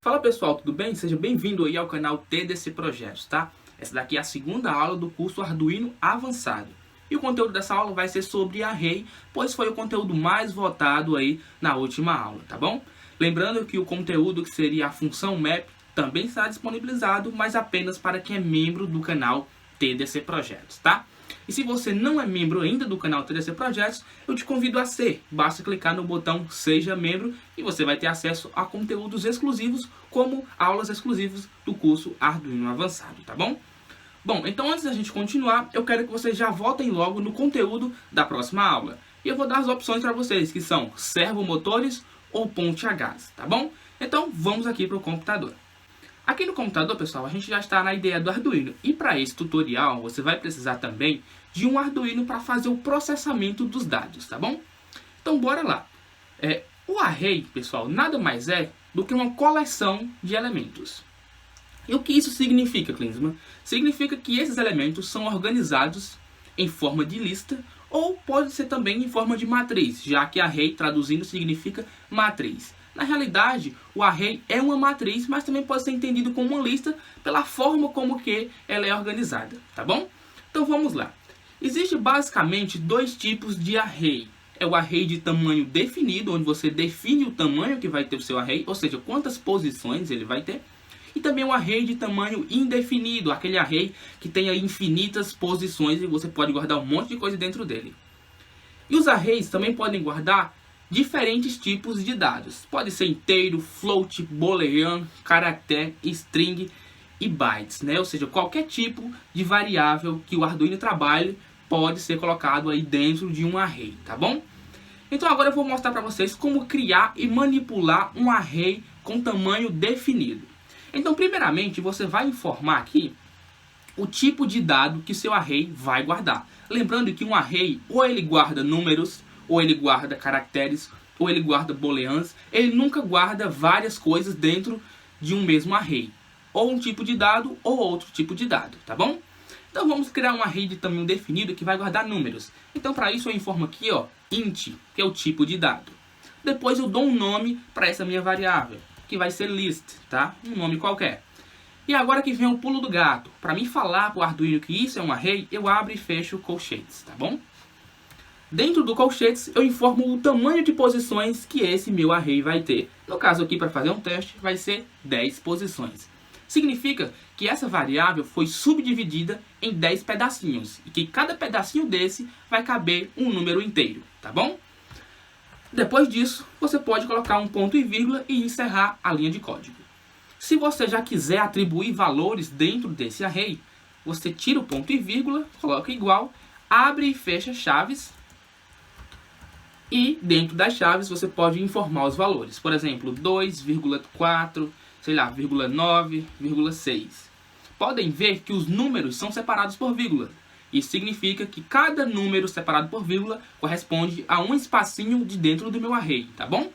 Fala pessoal, tudo bem? Seja bem-vindo aí ao canal TDC Projetos, tá? Essa daqui é a segunda aula do curso Arduino Avançado. E o conteúdo dessa aula vai ser sobre Array, pois foi o conteúdo mais votado aí na última aula, tá bom? Lembrando que o conteúdo que seria a função map também está disponibilizado, mas apenas para quem é membro do canal TDC Projetos, tá? E se você não é membro ainda do canal TDC Projetos, eu te convido a ser. Basta clicar no botão Seja Membro e você vai ter acesso a conteúdos exclusivos, como aulas exclusivas do curso Arduino Avançado, tá bom? Bom, então antes da gente continuar, eu quero que vocês já votem logo no conteúdo da próxima aula. E eu vou dar as opções para vocês, que são servomotores ou ponte a gás, tá bom? Então vamos aqui para o computador. Aqui no computador, pessoal, a gente já está na ideia do Arduino. E para esse tutorial, você vai precisar também de um Arduino para fazer o processamento dos dados, tá bom? Então, bora lá. O array, pessoal, nada mais é do que uma coleção de elementos. E o que isso significa, Klinsmann? Significa que esses elementos são organizados em forma de lista ou pode ser também em forma de matriz, já que array, traduzindo, significa matriz. Na realidade, o array é uma matriz, mas também pode ser entendido como uma lista pela forma como que ela é organizada, tá bom? Então vamos lá. Existe basicamente dois tipos de array. É o array de tamanho definido, onde você define o tamanho que vai ter o seu array, ou seja, quantas posições ele vai ter. E também o array de tamanho indefinido, aquele array que tem aí infinitas posições e você pode guardar um monte de coisa dentro dele. E os arrays também podem guardar diferentes tipos de dados. Pode ser inteiro, float, boolean, caractere, string e bytes, né? Ou seja, qualquer tipo de variável que o Arduino trabalhe pode ser colocado aí dentro de um array, tá bom? Então agora eu vou mostrar para vocês como criar e manipular um array com tamanho definido. Então, primeiramente, você vai informar aqui o tipo de dado que seu array vai guardar. Lembrando que um array ou ele guarda números, ou ele guarda caracteres, ou ele guarda booleans. Ele nunca guarda várias coisas dentro de um mesmo array. Ou um tipo de dado, ou outro tipo de dado, tá bom? Então vamos criar um array de tamanho definido que vai guardar números. Então para isso eu informo aqui, ó, int, que é o tipo de dado. Depois eu dou um nome para essa minha variável, que vai ser list, tá? Um nome qualquer. E agora que vem o pulo do gato. Para mim falar para o Arduino que isso é um array, eu abro e fecho colchetes, tá bom? Dentro do colchetes, eu informo o tamanho de posições que esse meu array vai ter. No caso aqui, para fazer um teste, vai ser 10 posições. Significa que essa variável foi subdividida em 10 pedacinhos. E que cada pedacinho desse vai caber um número inteiro, tá bom? Depois disso, você pode colocar um ponto e vírgula e encerrar a linha de código. Se você já quiser atribuir valores dentro desse array, você tira o ponto e vírgula, coloca igual, abre e fecha chaves. E dentro das chaves você pode informar os valores. Por exemplo, 2,4, sei lá, 9, 6. Podem ver que os números são separados por vírgula. Isso significa que cada número separado por vírgula corresponde a um espacinho de dentro do meu array, tá bom?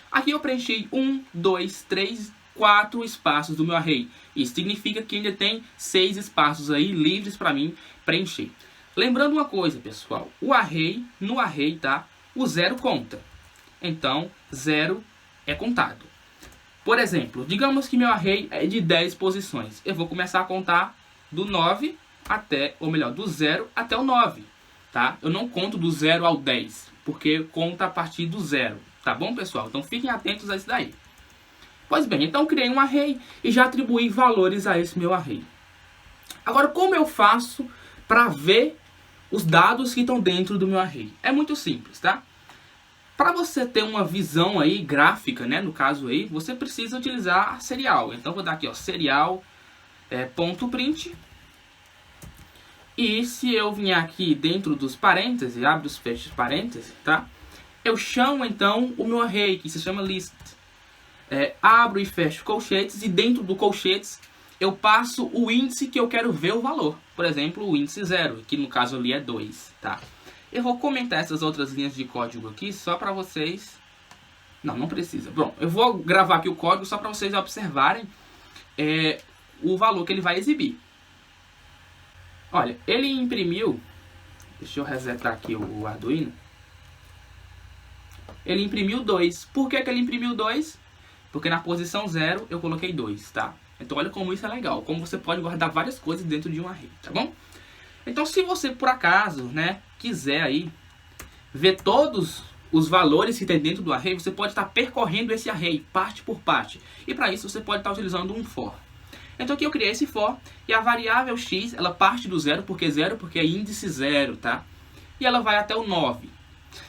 Aqui eu preenchi 1, 2, 3, 4 espaços do meu array. Isso significa que ainda tem 6 espaços aí livres para mim preencher. Lembrando uma coisa, pessoal. No array, tá? O 0 conta. Então, 0 é contado. Por exemplo, digamos que meu array é de 10 posições. Eu vou começar a contar do 9 até, ou melhor, do 0 até o 9. Tá? Eu não conto do 0 ao 10, porque conta a partir do 0. Tá bom, pessoal? Então fiquem atentos a isso daí. Pois bem, então criei um array e já atribuí valores a esse meu array. Agora, como eu faço para ver os dados que estão dentro do meu array? É muito simples, tá? Para você ter uma visão aí gráfica, né, no caso aí, você precisa utilizar serial. Então vou dar aqui, ó, serial ponto print. E se eu vier aqui dentro dos parênteses, abro os fechos parênteses, tá? Eu chamo então o meu array, que se chama list. Abro e fecho colchetes e dentro do colchetes eu passo o índice que eu quero ver o valor. Por exemplo, o índice 0, que no caso ali é 2, tá? Eu vou comentar essas outras linhas de código aqui só para vocês... Não precisa. Bom, eu vou gravar aqui o código só para vocês observarem o valor que ele vai exibir. Olha, ele imprimiu... Deixa eu resetar aqui o Arduino. ele imprimiu 2. Por que ele imprimiu 2? Porque na posição 0 eu coloquei 2, tá? Então olha como isso é legal, como você pode guardar várias coisas dentro de um array, tá bom? Então se você por acaso, né, quiser aí ver todos os valores que tem dentro do array, você pode estar percorrendo esse array parte por parte. E para isso você pode estar utilizando um for. Então aqui eu criei esse for e a variável x, ela parte do 0, porque é índice 0, tá? E ela vai até o 9.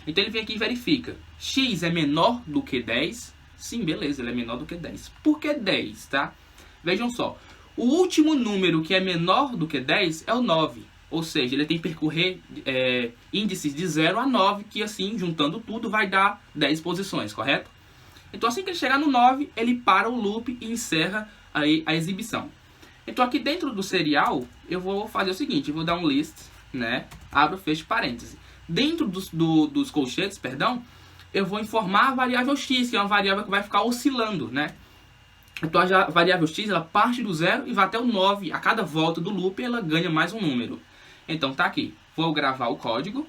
Então ele vem aqui e verifica. X é menor do que 10? Sim, beleza, ele é menor do que 10. Por que 10, tá? Vejam só. O último número que é menor do que 10 é o 9. Ou seja, ele tem que percorrer índices de 0 a 9, que assim, juntando tudo, vai dar 10 posições, correto? Então assim que ele chegar no 9, ele para o loop e encerra aí a exibição. Então aqui dentro do serial, eu vou fazer o seguinte, eu vou dar um list, né? Abro, fecho parêntese. Dentro dos colchetes, perdão, eu vou informar a variável x, que é uma variável que vai ficar oscilando, né? Então a variável x, ela parte do 0 e vai até o 9. A cada volta do loop, ela ganha mais um número. Então tá aqui. Vou gravar o código.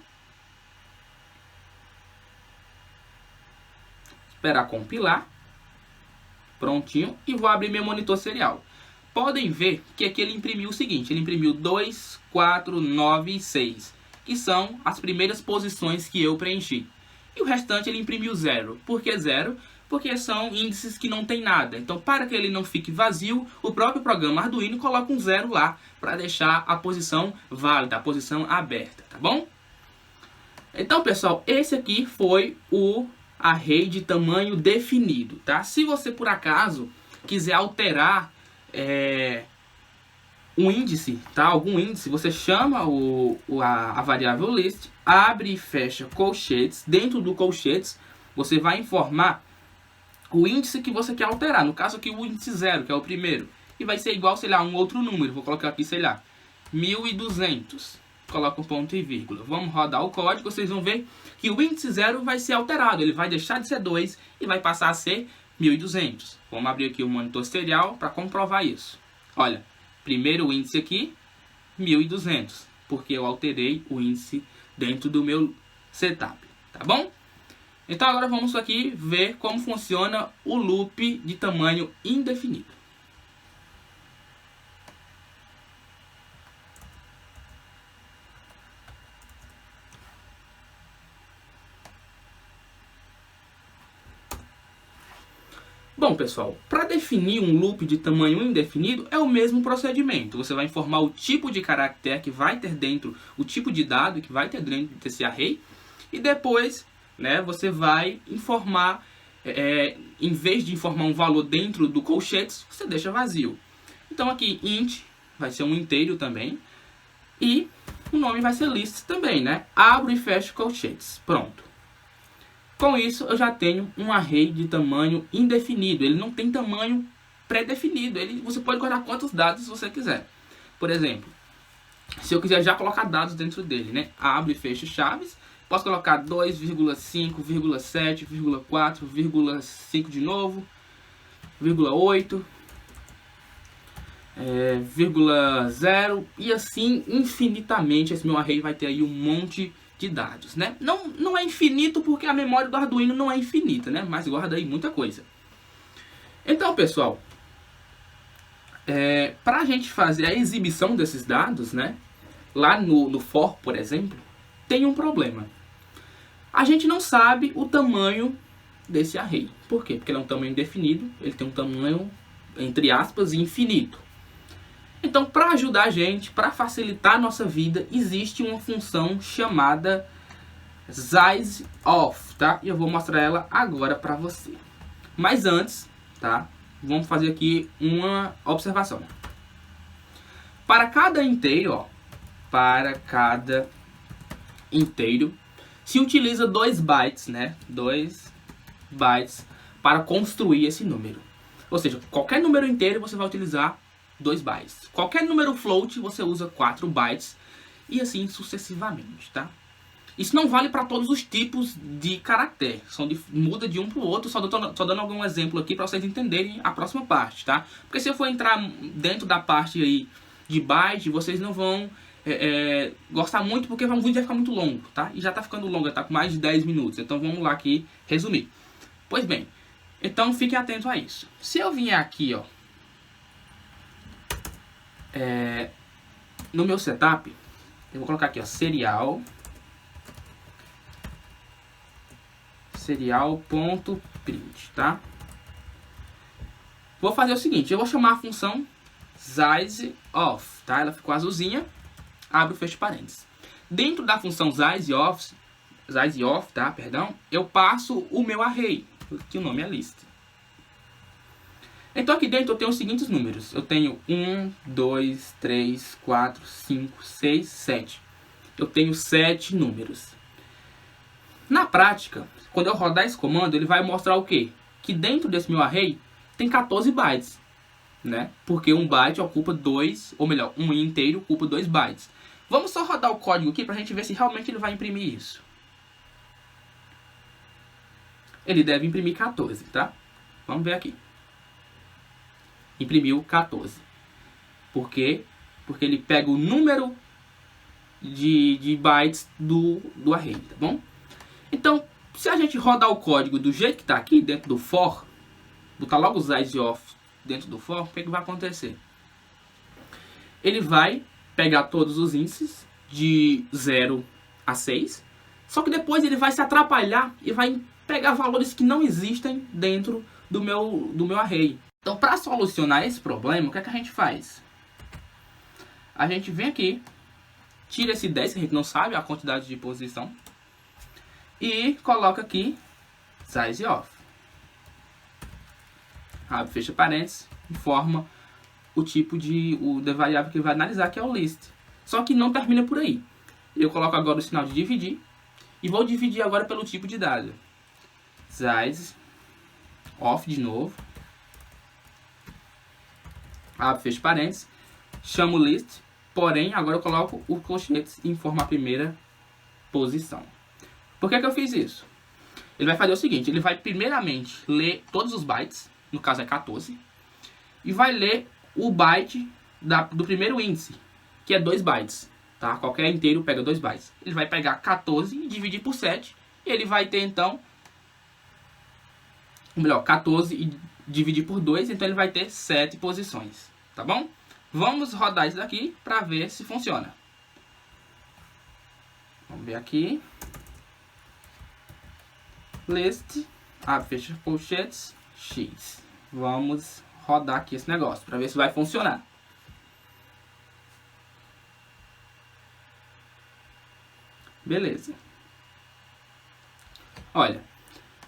Esperar compilar. Prontinho. E vou abrir meu monitor serial. Podem ver que aqui ele imprimiu o seguinte. Ele imprimiu 2, 4, 9 e 6. Que são as primeiras posições que eu preenchi. E o restante ele imprimiu 0. Por que 0? Porque são índices que não tem nada. Então, para que ele não fique vazio, o próprio programa Arduino coloca um 0 lá para deixar a posição válida, a posição aberta, tá bom? Então, pessoal, esse aqui foi o array de tamanho definido, tá? Se você, por acaso, quiser alterar um índice, tá? Algum índice, você chama a variável list, abre e fecha colchetes. Dentro do colchetes, você vai informar o índice que você quer alterar. No caso aqui, o índice 0, que é o primeiro. E vai ser igual, sei lá, um outro número. Vou colocar aqui, sei lá, 1200. Coloca um ponto e vírgula. Vamos rodar o código. Vocês vão ver que o índice 0 vai ser alterado. Ele vai deixar de ser 2 e vai passar a ser 1200. Vamos abrir aqui o monitor serial para comprovar isso. Olha, primeiro índice aqui, 1200. Porque eu alterei o índice dentro do meu setup. Tá bom? Então agora vamos aqui ver como funciona o loop de tamanho indefinido. Bom, pessoal, para definir um loop de tamanho indefinido é o mesmo procedimento. Você vai informar o tipo de caractere que vai ter dentro, o tipo de dado que vai ter dentro desse array, e depois, né, você vai informar, em vez de informar um valor dentro do colchetes, você deixa vazio. Então aqui int vai ser um inteiro também, e o nome vai ser list também, né? Abro e fecho colchetes. Pronto. Com isso, eu já tenho um array de tamanho indefinido. Ele não tem tamanho pré-definido. Você pode guardar quantos dados você quiser. Por exemplo, se eu quiser já colocar dados dentro dele, né? Abro e fecho chaves. Posso colocar 2,5, 7, 4, 5 de novo, 0,8, 0 e assim infinitamente. Esse meu array vai ter aí um monte de dados, né? Não é infinito porque a memória do Arduino não é infinita, né? Mas guarda aí muita coisa. Então, pessoal, para a gente fazer a exibição desses dados, né? Lá no for, por exemplo, tem um problema. A gente não sabe o tamanho desse array. Por quê? Porque ele é um tamanho indefinido, ele tem um tamanho, entre aspas, infinito. Então, para ajudar a gente, para facilitar a nossa vida, existe uma função chamada sizeOf, tá? E eu vou mostrar ela agora para você. Mas antes, tá? Vamos fazer aqui uma observação. Para cada inteiro, ó, se utiliza 2 bytes, né? 2 bytes para construir esse número. Ou seja, qualquer número inteiro você vai utilizar 2 bytes. Qualquer número float você usa 4 bytes e assim sucessivamente, tá? Isso não vale para todos os tipos de caractere. Muda de um para o outro. Só dando algum exemplo aqui para vocês entenderem a próxima parte, tá? Porque se eu for entrar dentro da parte aí de byte, vocês não vão gostar muito, porque o vídeo vai ficar muito longo, tá? E já tá ficando longo, tá com mais de 10 minutos. Então vamos lá aqui resumir. Pois bem, então fiquem atentos a isso. Se eu vier aqui, ó, no meu setup, eu vou colocar aqui, ó, serial.print, tá? Vou fazer o seguinte, eu vou chamar a função sizeOf, tá? Ela ficou azulzinha, abre o fecho parênteses. Dentro da função sizeOf, tá? Perdão, eu passo o meu array, que o nome é list. Então aqui dentro eu tenho os seguintes números. Eu tenho 1, 2, 3, 4, 5, 6, 7. Eu tenho 7 números. Na prática, quando eu rodar esse comando, ele vai mostrar o quê? Que dentro desse meu array tem 14 bytes, né? Porque um byte ocupa 2, ou melhor, um inteiro ocupa 2 bytes. Vamos só rodar o código aqui para a gente ver se realmente ele vai imprimir isso. Ele deve imprimir 14, tá? Vamos ver aqui. Imprimiu 14. Por quê? Porque ele pega o número de bytes do array, tá bom? Então, se a gente rodar o código do jeito que está aqui, dentro do for, botar logo o sizeOf dentro do for, o que vai acontecer? Ele vai pegar todos os índices de 0 a 6, só que depois ele vai se atrapalhar e vai pegar valores que não existem dentro do meu array. Então, para solucionar esse problema, o que é que a gente faz? A gente vem aqui, tira esse 10, que a gente não sabe a quantidade de posição, e coloca aqui sizeOf. Abre, fecha parênteses, informa o tipo da variável que ele vai analisar, que é o list. Só que não termina por aí. Eu coloco agora o sinal de dividir, e vou dividir agora pelo tipo de dado. sizeOf de novo. Abre, fecha parênteses, chamo list, porém agora eu coloco o colchetes e informo a primeira posição. Por que eu fiz isso? Ele vai fazer o seguinte, ele vai primeiramente ler todos os bytes, no caso é 14, e vai ler o byte do primeiro índice, que é 2 bytes, tá? Qualquer inteiro pega 2 bytes. Ele vai pegar 14 e dividir por 7, e ele vai ter então, melhor, 14 e dividir por 2, então ele vai ter 7 posições, tá bom? Vamos rodar isso daqui para ver se funciona. Vamos ver aqui. List, abre, fecha colchetes, x. Vamos rodar aqui esse negócio para ver se vai funcionar. Beleza. Olha,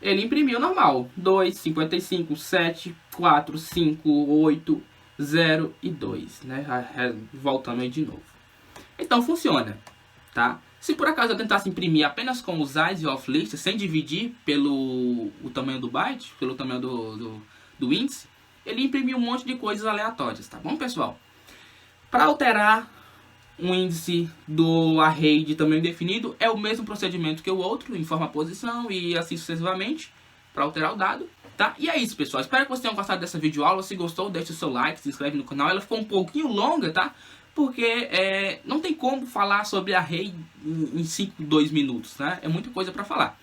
ele imprimiu normal. 2, 55, 7, 4, 5, 8, 0 e 2, né? Voltando aí de novo. Então funciona, tá? Se por acaso eu tentasse imprimir apenas com o sizeOf list, sem dividir pelo o tamanho do byte, pelo tamanho do índice, ele imprimiu um monte de coisas aleatórias, tá bom, pessoal? Para alterar um índice do array de tamanho definido, é o mesmo procedimento que o outro, informa a posição e assim sucessivamente, para alterar o dado, tá? E é isso, pessoal. Espero que vocês tenham gostado dessa videoaula. Se gostou, deixa o seu like, se inscreve no canal. Ela ficou um pouquinho longa, tá? Porque não tem como falar sobre array em 2 minutos, né? É muita coisa para falar.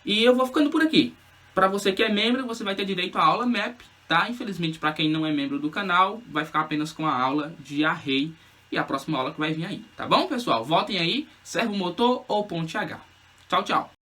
E eu vou ficando por aqui. Para você que é membro, você vai ter direito à aula map, tá? Infelizmente, para quem não é membro do canal, vai ficar apenas com a aula de array e a próxima aula que vai vir aí, tá bom, pessoal? Votem aí, servo motor ou ponte H. Tchau, tchau.